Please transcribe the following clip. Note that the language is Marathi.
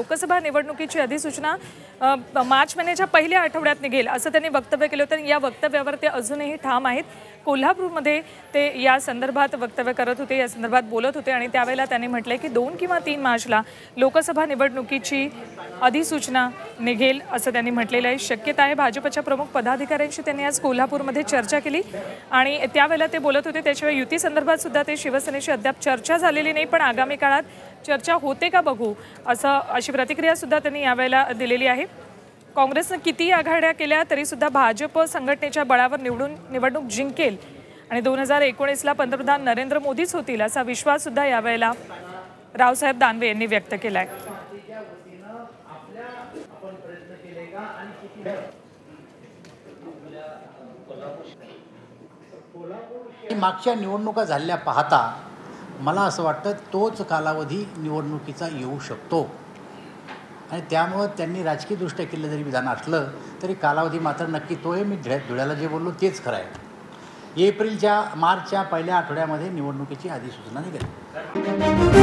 लोकसभा निवडणुकीची अधिसूचना मार्च महिन्याच्या पहिल्या आठवड्यात निघेल असं त्यांनी वक्तव्य केलं होतं। या वक्तव्यावर ते अजूनही ठाम आहेत। कोल्हापूरमध्ये ते या संदर्भात वक्तव्य करत होते, या संदर्भात बोलत होते आणि त्यावेळेला त्यांनी म्हटलंय की 2 किंवा 3 मार्चला लोकसभा निवडणुकीची अधिसूचना निघेल असं त्यांनी म्हटलेलं आहे। शक्यता आहे। भाजपच्या प्रमुख पदाधिकाऱ्यांशी त्यांनी आज कोल्हापूरमध्ये चर्चा केली आणि त्यावेळेला ते बोलत होते। त्याशिवाय युती संदर्भात सुद्धा ते शिवसेनेशी अद्याप चर्चा झालेली नाही, पण आगामी काळात चर्चा होते का बघू अशी प्रतिक्रिया सुद्धा त्यांनी यावेळेला दिलेली आहे। काँग्रेसने किती आघाड्या केल्या तरी सुद्धा भाजप संघटनेच्या बळावर निवडणूक जिंकेल आणि 2019ला पंतप्रधान नरेंद्र मोदीच होतील असा विश्वास सुद्धा यावेळेला रावसाहेब दानवे यांनी व्यक्त केलाय। मागच्या निवडणुका झालेल्या पाहता मला असं वाटतं तोच कालावधी निवडणुकीचा येऊ शकतो आणि त्यामुळे त्यांनी राजकीयदृष्ट्या केलं जरी विधान असलं तरी कालावधी मात्र नक्की तो आहे। मी धुळ्याला जे बोललो तेच खरं आहे। मार्चच्या पहिल्या आठवड्यामध्ये निवडणुकीची अधिसूचना निघेल।